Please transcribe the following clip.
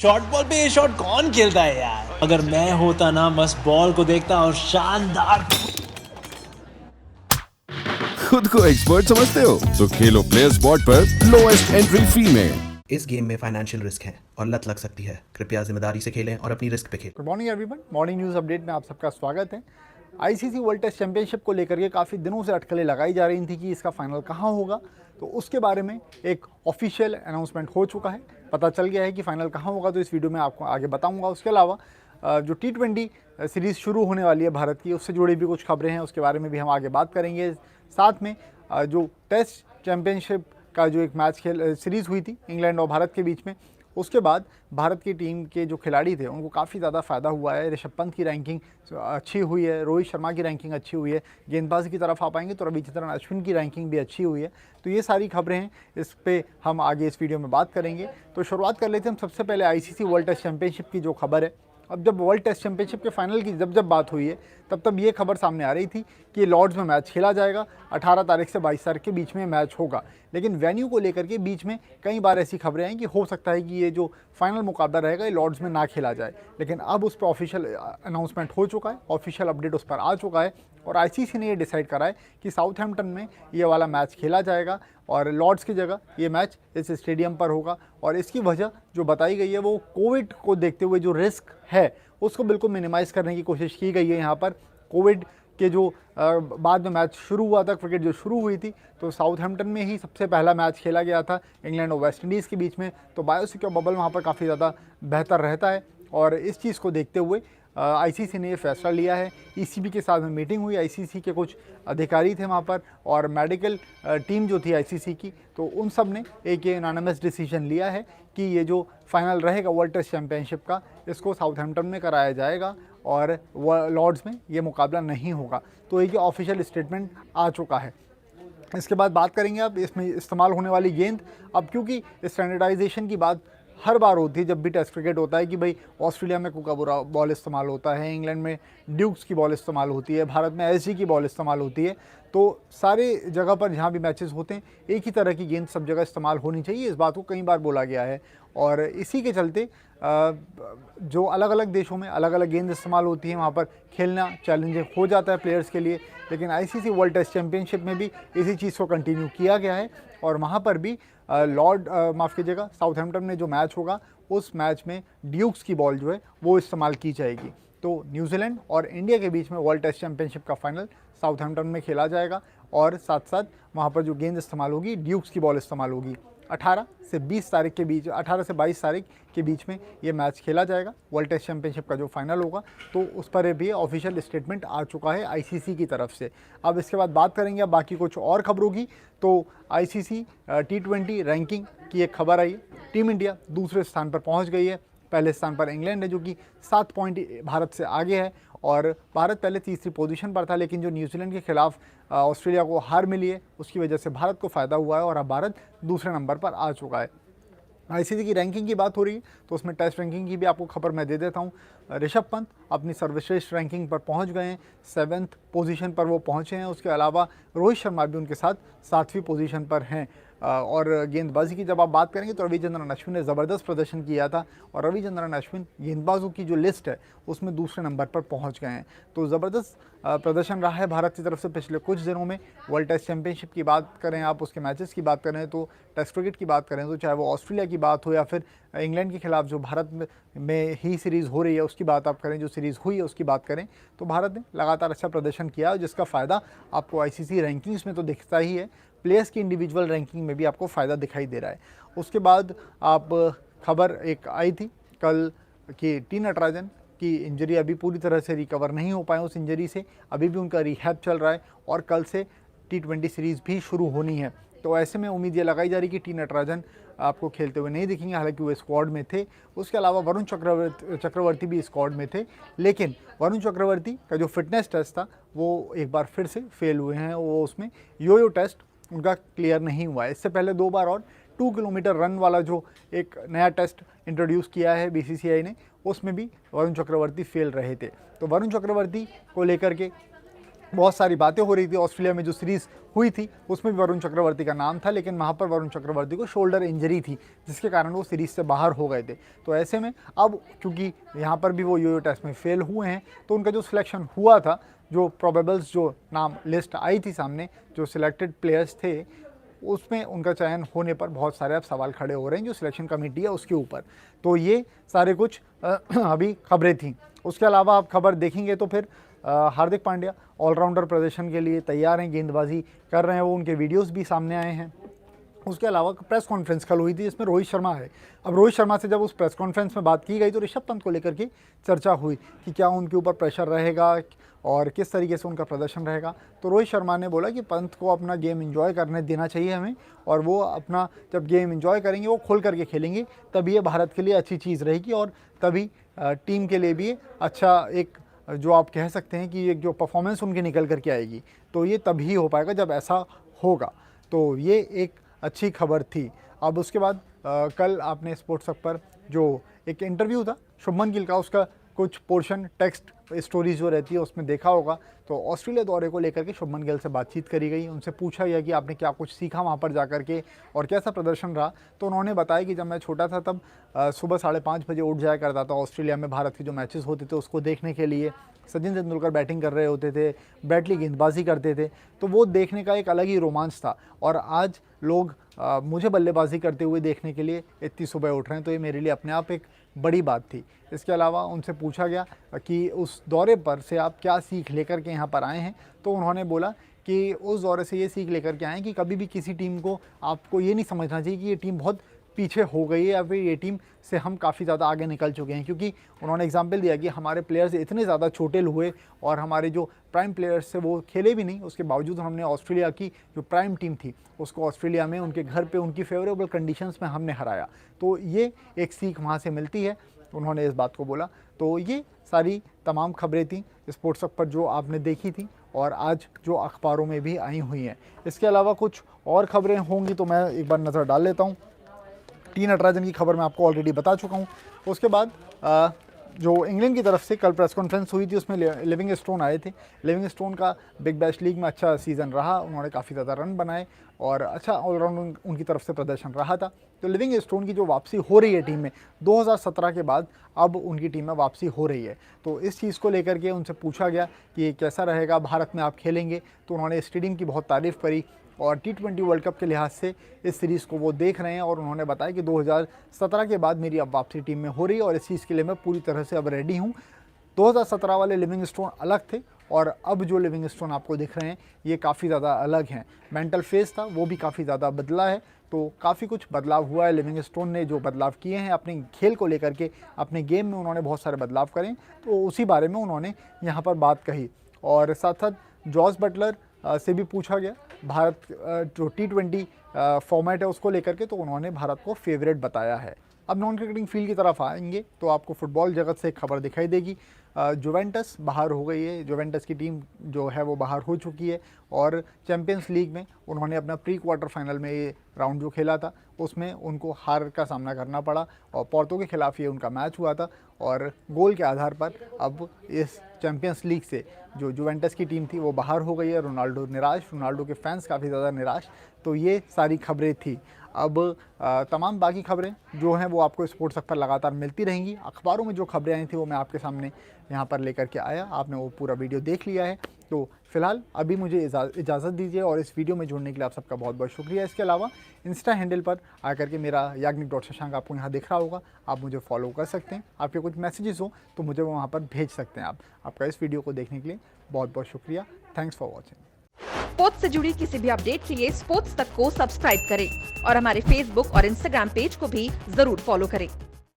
Short ball पे ये shot कौन खेलता है यार। अगर मैं होता ना बस बॉल को देखता और शानदार। खुद को एक्सपर्ट समझते हो तो खेलो प्लेयर स्पॉट पर लोएस्ट एंट्री फी में। इस गेम में फाइनेंशियल रिस्क है और लत लग सकती है। कृपया जिम्मेदारी से खेलें और अपनी रिस्क पे खेलें। Good morning everyone, morning news update में आप सबका स्वागत है। आईसीसी वर्ल्ड टेस्ट चैंपियनशिप को लेकर के काफ़ी दिनों से अटकलें लगाई जा रही थी कि इसका फाइनल कहाँ होगा, तो उसके बारे में एक ऑफिशियल अनाउंसमेंट हो चुका है, पता चल गया है कि फाइनल कहाँ होगा। तो इस वीडियो में आपको आगे बताऊंगा। उसके अलावा जो T20 सीरीज़ शुरू होने वाली है भारत की, उससे जुड़ी भी कुछ खबरें हैं, उसके बारे में भी हम आगे बात करेंगे। साथ में जो टेस्ट चैंपियनशिप का जो एक मैच सीरीज़ हुई थी इंग्लैंड और भारत के बीच में, उसके बाद भारत की टीम के जो खिलाड़ी थे उनको काफ़ी ज़्यादा फ़ायदा हुआ है। ऋषभ पंत की रैंकिंग अच्छी हुई है, रोहित शर्मा की रैंकिंग अच्छी हुई है, गेंदबाजी की तरफ आ पाएंगे तो रविचंद्रन अश्विन की रैंकिंग भी अच्छी हुई है। तो ये सारी खबरें हैं, इस पे हम आगे इस वीडियो में बात करेंगे। तो शुरुआत कर लेते हैं हम सबसे पहले आईसीसी वर्ल्ड टेस्ट चैंपियनशिप की जो खबर है। अब जब वर्ल्ड टेस्ट चैंपियनशिप के फाइनल की जब बात हुई है, तब ये खबर सामने आ रही थी कि लॉर्ड्स में मैच खेला जाएगा। 18 तारीख से 22 तारीख के बीच में मैच होगा, लेकिन वेन्यू को लेकर के बीच में कई बार ऐसी खबरें आई कि हो सकता है कि ये जो फाइनल मुकाबला रहेगा ये लॉर्ड्स में ना खेला जाए। लेकिन अब उस पर ऑफिशियल अनाउंसमेंट हो चुका है, ऑफिशियल अपडेट उस पर आ चुका है और आईसीसी ने ये डिसाइड करा है कि साउथहैम्पटन में ये वाला मैच खेला जाएगा और लॉर्ड्स की जगह ये मैच इस स्टेडियम पर होगा। और इसकी वजह जो बताई गई है वो कोविड को देखते हुए जो रिस्क है उसको बिल्कुल मिनिमाइज़ करने की कोशिश की गई है। यहाँ पर कोविड के जो बाद में मैच शुरू हुआ था, क्रिकेट जो शुरू हुई थी, तो साउथहैम्पटन में ही सबसे पहला मैच खेला गया था इंग्लैंड और वेस्ट इंडीज़ के बीच में। तो बायोसिक्योर बबल वहाँ पर काफ़ी ज़्यादा बेहतर रहता है और इस चीज़ को देखते हुए आईसीसी ने ये फैसला लिया है। ईसीबी के साथ में मीटिंग हुई, आईसीसी के कुछ अधिकारी थे वहाँ पर और मेडिकल टीम जो थी आईसीसी की, तो उन सब ने एक यूनानिमस डिसीजन लिया है कि ये जो फाइनल रहेगा वर्ल्ड टेस्ट चैंपियनशिप का, इसको साउथहैम्पटन में कराया जाएगा और लॉर्ड्स में ये मुकाबला नहीं होगा। तो एक ऑफिशियल स्टेटमेंट आ चुका है। इसके बाद बात करेंगे अब इसमें इस्तेमाल होने वाली गेंद। अब क्योंकि स्टैंडर्डाइजेशन की बात हर बार होती है जब भी टेस्ट क्रिकेट होता है कि भाई ऑस्ट्रेलिया में कुकाबुरा बॉल इस्तेमाल होता है, इंग्लैंड में ड्यूक्स की बॉल इस्तेमाल होती है, भारत में एसजी की बॉल इस्तेमाल होती है। तो सारे जगह पर जहाँ भी मैचेस होते हैं एक ही तरह की गेंद सब जगह इस्तेमाल होनी चाहिए, इस बात को कई बार बोला गया है। और इसी के चलते जो अलग अलग देशों में अलग अलग गेंद इस्तेमाल होती है वहाँ पर खेलना चैलेंजिंग हो जाता है प्लेयर्स के लिए। लेकिन आईसीसी वर्ल्ड टेस्ट चैंपियनशिप में भी इसी चीज़ को कंटिन्यू किया गया है और वहाँ पर भी माफ़ कीजिएगा, साउथहैम्पटन में जो मैच होगा उस मैच में ड्यूक्स की बॉल जो है वो इस्तेमाल की जाएगी। तो न्यूजीलैंड और इंडिया के बीच में वर्ल्ड टेस्ट चैंपियनशिप का फाइनल साउथहैम्पटन में खेला जाएगा और साथ साथ वहाँ पर जो गेंद इस्तेमाल होगी ड्यूक्स की बॉल इस्तेमाल होगी। 18 से 22 तारीख के बीच में ये मैच खेला जाएगा वर्ल्ड टेस्ट चैंपियनशिप का जो फाइनल होगा। तो उस पर भी ऑफिशियल स्टेटमेंट आ चुका है आईसीसी की तरफ से। अब इसके बाद बात करेंगे अब बाकी कुछ और खबरों की। तो आईसीसी T20 रैंकिंग की एक खबर आई है। टीम इंडिया दूसरे स्थान पर पहुँच गई है। पहले स्थान पर इंग्लैंड है जो कि 7 पॉइंट भारत से आगे है और भारत पहले तीसरी पोजीशन पर था, लेकिन जो न्यूजीलैंड के खिलाफ ऑस्ट्रेलिया को हार मिली है उसकी वजह से भारत को फ़ायदा हुआ है और अब भारत दूसरे नंबर पर आ चुका है। आईसीसी की रैंकिंग की बात हो रही है तो उसमें टेस्ट रैंकिंग की भी आपको खबर मैं दे देता हूँ। ऋषभ पंत अपनी सर्वश्रेष्ठ रैंकिंग पर पहुँच गए हैं, 7th पोजीशन पर वो पहुँचे हैं। उसके अलावा रोहित शर्मा भी उनके साथ 7वीं पोजीशन पर हैं। और गेंदबाजी की जब आप बात करेंगे तो रविचंद्रन अश्विन ने ज़बरदस्त प्रदर्शन किया था और रविचंद्रन अश्विन गेंदबाजों की जो लिस्ट है उसमें दूसरे नंबर पर पहुंच गए हैं। तो ज़बरदस्त प्रदर्शन रहा है भारत की तरफ से पिछले कुछ दिनों में। वर्ल्ड टेस्ट चैंपियनशिप की बात करें, आप उसके मैचेस की बात करें, तो टेस्ट क्रिकेट की बात करें, तो चाहे वो ऑस्ट्रेलिया की बात हो या फिर इंग्लैंड के खिलाफ जो भारत में ही सीरीज़ हो रही है उसकी बात आप करें, जो सीरीज़ हुई है उसकी बात करें, तो भारत ने लगातार अच्छा प्रदर्शन किया है जिसका फ़ायदा आपको आईसीसी रैंकिंग्स में तो दिखता ही है, प्लेयर्स की इंडिविजुअल रैंकिंग में भी आपको फ़ायदा दिखाई दे रहा है। उसके बाद आप खबर एक आई थी कल कि टी नटराजन की इंजरी अभी पूरी तरह से रिकवर नहीं हो पाए उस इंजरी से, अभी भी उनका रिहैब चल रहा है और कल से T20 सीरीज़ भी शुरू होनी है। तो ऐसे में उम्मीद ये लगाई जा रही कि टी नटराजन आपको खेलते हुए नहीं दिखेंगे, हालांकि वो स्क्वाड में थे। उसके अलावा वरुण चक्रवर्ती भी स्क्वाड में थे, लेकिन वरुण चक्रवर्ती का जो फिटनेस टेस्ट था वो एक बार फिर से फेल हुए हैं। वो उसमें यो टेस्ट उनका क्लियर नहीं हुआ है। इससे पहले 2 बार और 2 किलोमीटर रन वाला जो एक नया टेस्ट इंट्रोड्यूस किया है बीसीसीआई ने, उसमें भी वरुण चक्रवर्ती फेल रहे थे। तो वरुण चक्रवर्ती को लेकर के बहुत सारी बातें हो रही थी। ऑस्ट्रेलिया में जो सीरीज़ हुई थी उसमें भी वरुण चक्रवर्ती का नाम था, लेकिन वहाँ पर वरुण चक्रवर्ती को शोल्डर इंजरी थी जिसके कारण वो सीरीज़ से बाहर हो गए थे। तो ऐसे में अब क्योंकि यहाँ पर भी वो यो टेस्ट में फेल हुए हैं, तो उनका जो सिलेक्शन हुआ था, जो प्रोबेबल्स जो नाम लिस्ट आई थी सामने, जो सिलेक्टेड प्लेयर्स थे, उसमें उनका चयन होने पर बहुत सारे अब सवाल खड़े हो रहे हैं जो सिलेक्शन कमेटी है उसके ऊपर। तो ये सारे कुछ अभी खबरें थी। उसके अलावा आप खबर देखेंगे तो फिर हार्दिक पांड्या ऑलराउंडर प्रदर्शन के लिए तैयार हैं, गेंदबाजी कर रहे हैं, वो उनके वीडियोस भी सामने आए हैं। उसके अलावा प्रेस कॉन्फ्रेंस कल हुई थी जिसमें रोहित शर्मा है। अब रोहित शर्मा से जब उस प्रेस कॉन्फ्रेंस में बात की गई तो ऋषभ पंत को लेकर के चर्चा हुई कि क्या उनके ऊपर प्रेशर रहेगा और किस तरीके से उनका प्रदर्शन रहेगा। तो रोहित शर्मा ने बोला कि पंत को अपना गेम एंजॉय करने देना चाहिए हमें, और वो अपना जब गेम एंजॉय करेंगे, वो खोल करके खेलेंगे, तभी ये भारत के लिए अच्छी चीज़ रहेगी और तभी टीम के लिए भी अच्छा एक जो आप कह सकते हैं कि एक जो परफॉर्मेंस उनकी निकल करके आएगी, तो ये तभी हो पाएगा जब ऐसा होगा। तो ये एक अच्छी खबर थी। अब उसके बाद कल आपने स्पोर्ट्स हब पर जो एक इंटरव्यू था शुभमन गिल का, उसका कुछ पोर्शन टेक्स्ट स्टोरीज जो रहती है उसमें देखा होगा। तो ऑस्ट्रेलिया दौरे को लेकर के शुभमन गिल से बातचीत करी गई, उनसे पूछा गया कि आपने क्या कुछ सीखा वहाँ पर जा कर के और कैसा प्रदर्शन रहा। तो उन्होंने बताया कि जब मैं छोटा था तब सुबह 5:30 बजे उठ जाया करता था ऑस्ट्रेलिया में भारत के जो मैचेस होते थे उसको देखने के लिए। सचिन तेंदुलकर बैटिंग कर रहे होते थे, ब्रैडली गेंदबाजी करते थे, तो वो देखने का एक अलग ही रोमांच था। और आज लोग मुझे बल्लेबाजी करते हुए देखने के लिए इतनी सुबह उठ रहे हैं, तो ये मेरे लिए अपने आप एक बड़ी बात थी। इसके अलावा उनसे पूछा गया कि उस दौरे पर से आप क्या सीख लेकर के यहाँ पर आए हैं, तो उन्होंने बोला कि उस दौरे से ये सीख लेकर के आए हैं कि कभी भी किसी टीम को आपको ये नहीं समझना चाहिए कि ये टीम बहुत पीछे हो गई है या फिर ये टीम से हम काफ़ी ज़्यादा आगे निकल चुके हैं। क्योंकि उन्होंने एग्जांपल दिया कि हमारे प्लेयर्स इतने ज़्यादा छोटे हुए और हमारे जो प्राइम प्लेयर्स से वो खेले भी नहीं, उसके बावजूद हमने ऑस्ट्रेलिया की जो प्राइम टीम थी उसको ऑस्ट्रेलिया में उनके घर पे उनकी फेवरेबल कंडीशंस में हमने हराया। तो ये एक सीख वहाँ से मिलती है, उन्होंने इस बात को बोला। तो ये सारी तमाम खबरें थी स्पोर्ट्स हब पर जो आपने देखी थी और आज जो अखबारों में भी आई हुई हैं। इसके अलावा कुछ और खबरें होंगी तो मैं एक बार नज़र डाल लेता हूँ। टी नटराजन की खबर मैं आपको ऑलरेडी बता चुका हूँ। उसके बाद जो इंग्लैंड की तरफ से कल प्रेस कॉन्फ्रेंस हुई थी उसमें लिविंगस्टोन आए थे। लिविंगस्टोन का बिग बैश लीग में अच्छा सीज़न रहा, उन्होंने काफ़ी ज़्यादा रन बनाए और अच्छा ऑलराउंड उनकी तरफ से प्रदर्शन रहा था। तो लिविंगस्टोन की जो वापसी हो रही है टीम में 2017 के बाद, अब उनकी टीम में वापसी हो रही है। तो इस चीज़ को लेकर के उनसे पूछा गया कि कैसा रहेगा, भारत में आप खेलेंगे, तो उन्होंने स्टेडियम की बहुत तारीफ़ करी और T20 वर्ल्ड कप के लिहाज से इस सीरीज़ को वो देख रहे हैं। और उन्होंने बताया कि 2017 के बाद मेरी अब वापसी टीम में हो रही है और इस चीज़ के लिए मैं पूरी तरह से अब रेडी हूँ। 2017 वाले लिविंगस्टोन अलग थे और अब जो लिविंगस्टोन आपको दिख रहे हैं ये काफ़ी ज़्यादा अलग हैं। मेंटल फेस था वो भी काफ़ी ज़्यादा बदला है, तो काफ़ी कुछ बदलाव हुआ है। लिविंगस्टोन ने जो बदलाव किए हैं अपने खेल को लेकर के, अपने गेम में उन्होंने बहुत सारे बदलाव करें, तो उसी बारे में उन्होंने यहाँ पर बात कही। और साथ साथ जॉस बटलर से भी पूछा गया भारत जो T20 फॉर्मेट है उसको लेकर के, तो उन्होंने भारत को फेवरेट बताया है। अब नॉन क्रिकेटिंग फील्ड की तरफ आएंगे तो आपको फुटबॉल जगत से एक खबर दिखाई देगी। जुवेंटस बाहर हो गई है, जुवेंटस की टीम जो है वो बाहर हो चुकी है और चैंपियंस लीग में उन्होंने अपना प्री क्वार्टर फाइनल में ये राउंड जो खेला था उसमें उनको हार का सामना करना पड़ा और पोर्तो के खिलाफ ये उनका मैच हुआ था। और गोल के आधार पर अब इस चैंपियंस लीग से जो जुवेंटस की टीम थी वो बाहर हो गई है। रोनाल्डो निराश, रोनाल्डो के फैंस काफ़ी ज़्यादा निराश। तो ये सारी खबरें थी। अब तमाम बाकी खबरें जो हैं वो आपको स्पोर्ट्स हब पर लगातार मिलती रहेंगी। अखबारों में जो खबरें आई थी वो मैं आपके सामने यहाँ पर लेकर के आया, आपने वो पूरा वीडियो देख लिया है। तो फिलहाल अभी मुझे इजाज़त दीजिए और इस वीडियो में जुड़ने के लिए आप सबका बहुत बहुत शुक्रिया। इसके अलावा इंस्टा हैंडल पर आकर के मेरा याग्निक.शशांक आपको यहाँ दिख रहा होगा, आप मुझे फॉलो कर सकते हैं। आपके कुछ मैसेजेस हो तो मुझे वहाँ पर भेज सकते हैं आप। आपका इस वीडियो को देखने के लिए बहुत बहुत शुक्रिया। Thanks for watching. स्पोर्ट्स से जुड़ी किसी भी अपडेट के लिए स्पोर्ट्स तक को सब्सक्राइब करें और हमारे फेसबुक और इंस्टाग्राम पेज को भी जरूर फॉलो करें।